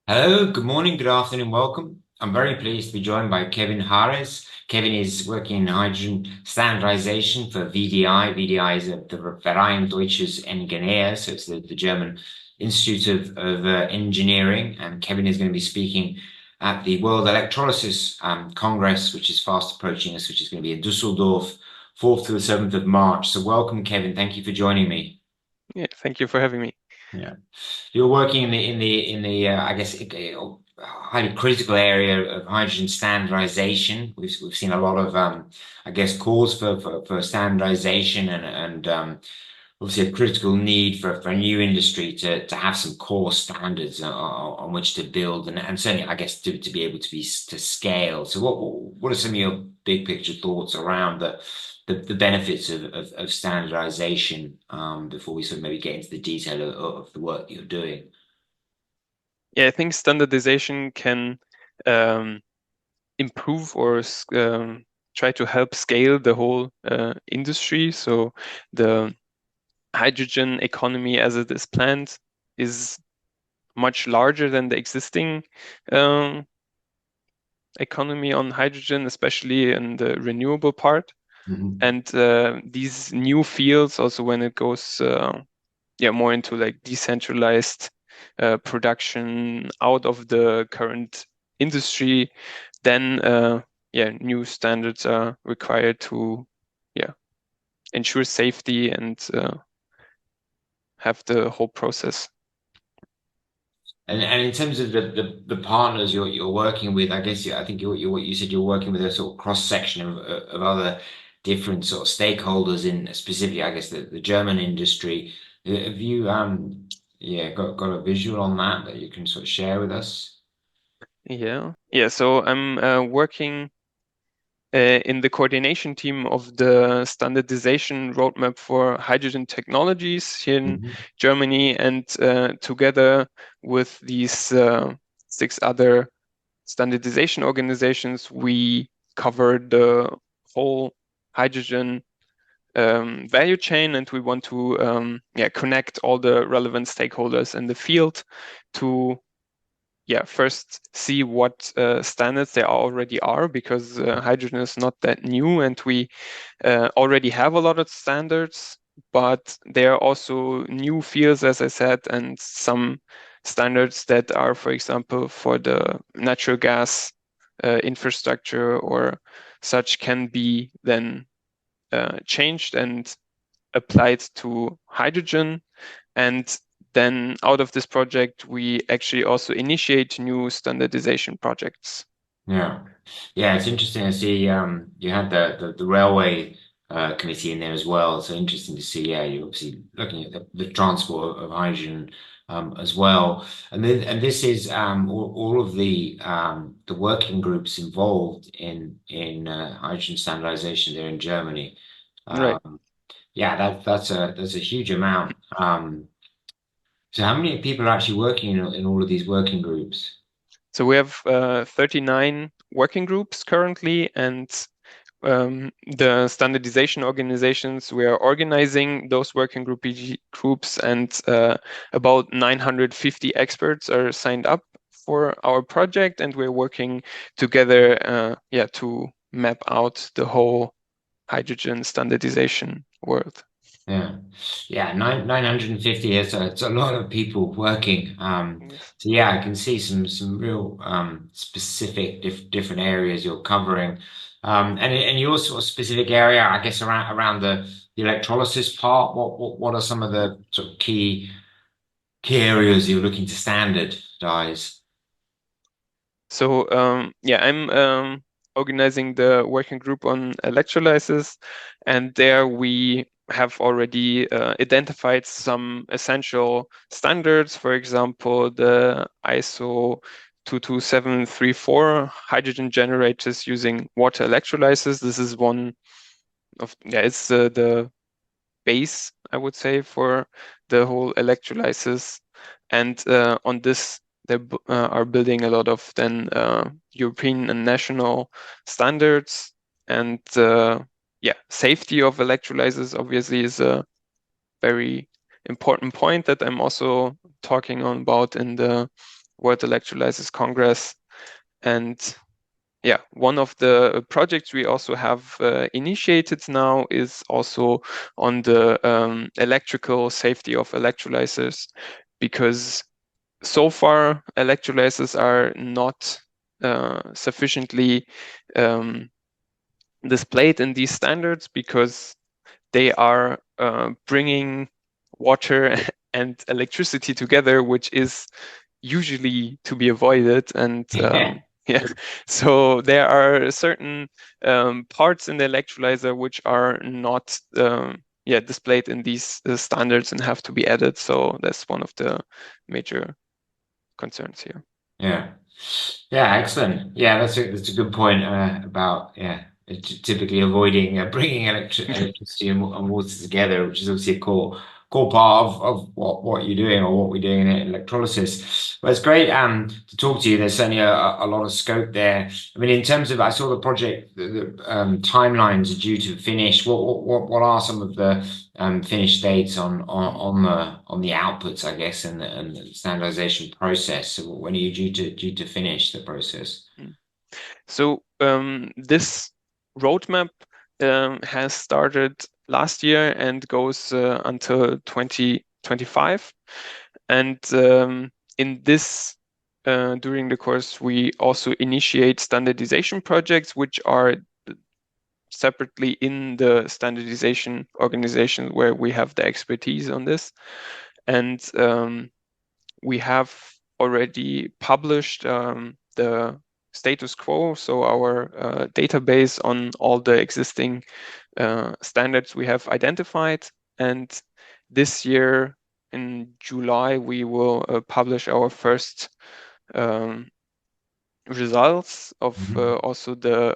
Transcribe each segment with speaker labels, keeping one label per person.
Speaker 1: Hello, good morning, good afternoon, welcome. I'm very pleased to be joined by Kevin Hares. Kevin is working in hydrogen standardization for VDI. VDI is the Verein Deutsches Ingenieur, so it's the German Institute of Engineering. And Kevin is going to be speaking at the World Electrolysis Congress, which is fast approaching us, which is going to be in Düsseldorf, 4th to the 7th of March. So welcome, Kevin. Thank you for joining me.
Speaker 2: Yeah, thank you for having me.
Speaker 1: Yeah. You're working in the I guess highly critical area of hydrogen standardization. We've seen a lot of I guess calls for standardization and obviously a critical need for a new industry to have some core standards on which to build and certainly I guess to be able to scale. So what are some of your big picture thoughts around the benefits of standardization before we sort of maybe get into the detail of the work that you're doing?
Speaker 2: Yeah, I think standardization can um, improve or try to help scale the whole industry. So the hydrogen economy as it is planned is much larger than the existing um, economy on hydrogen, especially in the renewable part.
Speaker 1: Mhm.
Speaker 2: And these new fields, also when it goes more into like decentralized production out of the current industry, then new standards are required to yeah ensure safety and have the whole process.
Speaker 1: And in terms of the partners you're working with, I guess I think what you said you're working with a sort of cross section of other different sort of stakeholders in specifically, I guess the German industry. Have you got a visual on that you can sort of share with us?
Speaker 2: Yeah. So I'm working in the coordination team of the standardization roadmap for hydrogen technologies here in
Speaker 1: Hmm.
Speaker 2: Germany, and together with these six other standardization organizations, we cover the whole hydrogen value chain, and we want to connect all the relevant stakeholders in the field to first see what standards there already are, because hydrogen is not that new, and we already have a lot of standards, but there are also new fields, as I said, and some standards that are, for example, for the natural gas infrastructure or such, can be then changed and applied to hydrogen. And then out of this project, we actually also initiate new standardization projects.
Speaker 1: Yeah, yeah, it's interesting to see. You had the railway committee in there as well. So interesting to see. Yeah, you're obviously looking at the transport of hydrogen as well. And this is all of the working groups involved in hydrogen standardization there in Germany.
Speaker 2: Right.
Speaker 1: Um, yeah, that's a huge amount. So how many people are actually working in all of these working groups?
Speaker 2: So we have 39 working groups currently, and the standardization organizations, we are organizing those groups, and about 950 experts are signed up for our project, and we're working together to map out the whole hydrogen standardization world.
Speaker 1: Yeah, yeah, 950. It's a lot of people working.
Speaker 2: Yes.
Speaker 1: So yeah, I can see some real specific different areas you're covering, and your sort of specific area, I guess around the electrolysis part. What are some of the sort of key areas you're looking to standardize?
Speaker 2: So I'm organizing the working group on electrolysis, and there we have already identified some essential standards. For example, the ISO 22734 hydrogen generators using water electrolysis. This is one of it's the base, I would say, for the whole electrolysis. And on this, they are building a lot of then European and national standards. And safety of electrolyzers obviously is a very important point that I'm also talking on about in the World Electrolysis Congress. And yeah, one of the projects we also have initiated now is also on the electrical safety of electrolyzers, because so far electrolyzers are not sufficiently displayed in these standards, because they are bringing water and electricity together, which is usually to be avoided. And yeah, so there are certain parts in the electrolyzer which are not displayed in these standards and have to be added. So that's one of the major concerns here.
Speaker 1: Yeah. Yeah, excellent. Yeah, that's a good point about typically avoiding bringing electricity and water together, which is obviously a core part of what you're doing or what we're doing in electrolysis. But it's great to talk to you. There's certainly a lot of scope there. I mean, in terms of I saw the project the timelines are due to finish. What are some of the finish dates on the outputs, I guess, and the standardization process? So when are you due to finish the process?
Speaker 2: So this roadmap has started last year and goes until 2025. And in this, during the course, we also initiate standardization projects, which are separately in the standardization organization where we have the expertise on this. And we have already published the status quo, so our database on all the existing standards we have identified. And this year in July, we will publish our first results of also the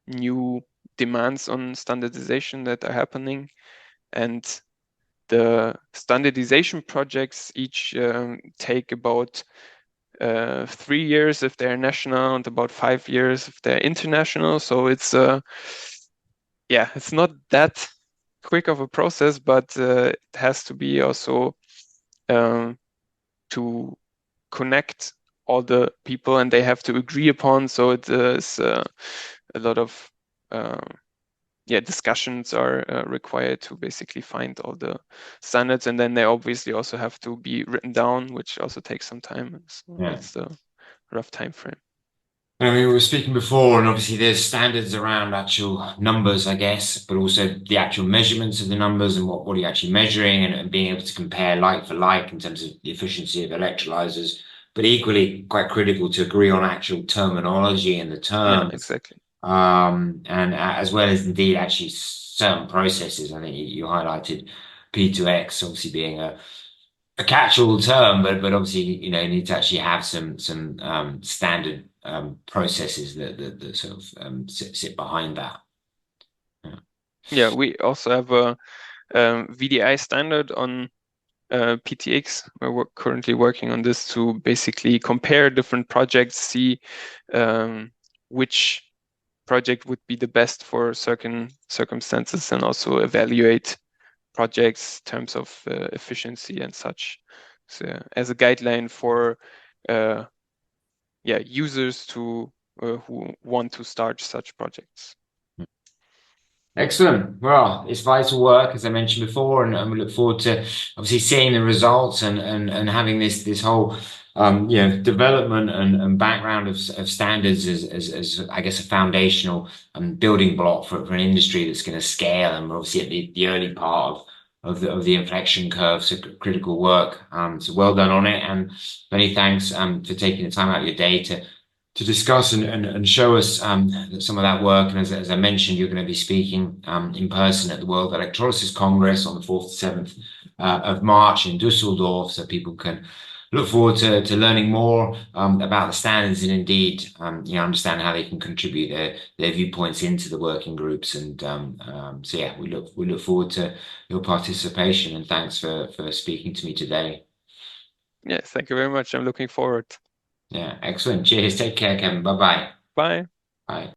Speaker 2: new demands on standardization that are happening. And the standardization projects each take about 3 years if they're national and about 5 years if they're international. So it's it's not that quick of a process, but it has to be also to connect all the people, and they have to agree upon. So it is a lot of discussions are required to basically find all the standards, and then they obviously also have to be written down, which also takes some time. So that's the rough time frame.
Speaker 1: I mean, we were speaking before, and obviously there's standards around actual numbers, I guess, but also the actual measurements of the numbers and what are you actually measuring, and being able to compare like for like in terms of the efficiency of electrolyzers, but equally quite critical to agree on actual terminology and the terms.
Speaker 2: Yeah, exactly.
Speaker 1: And as well as indeed actually certain processes. I think you highlighted P2X obviously being a catch-all term, but obviously you need to actually have some standard processes that sort of sit behind that.
Speaker 2: Yeah, we also have a VDI standard on PTX. We're currently working on this to basically compare different projects, see which project would be the best for certain circumstances, and also evaluate projects in terms of efficiency and such. So as a guideline for users to who want to start such projects.
Speaker 1: Excellent. Well, it's vital work, as I mentioned before, and we look forward to obviously seeing the results and having this whole development and background of standards as I guess a foundational building block for an industry that's going to scale, and we're obviously at the early part of the inflection curve. So critical work. So well done on it, and many thanks for taking the time out of your day to discuss and show us some of that work. And as I mentioned, you're going to be speaking in person at the World Electrolysis Congress on the 4th to 7th of March in Dusseldorf, so people can look forward to learning more about the standards and indeed understand how they can contribute their viewpoints into the working groups. And so yeah, we look forward to your participation, and thanks for speaking to me today.
Speaker 2: Yeah, thank you very much. I'm looking forward.
Speaker 1: Yeah, excellent. Cheers. Take care, Kevin. Bye-bye.
Speaker 2: Bye.
Speaker 1: Bye.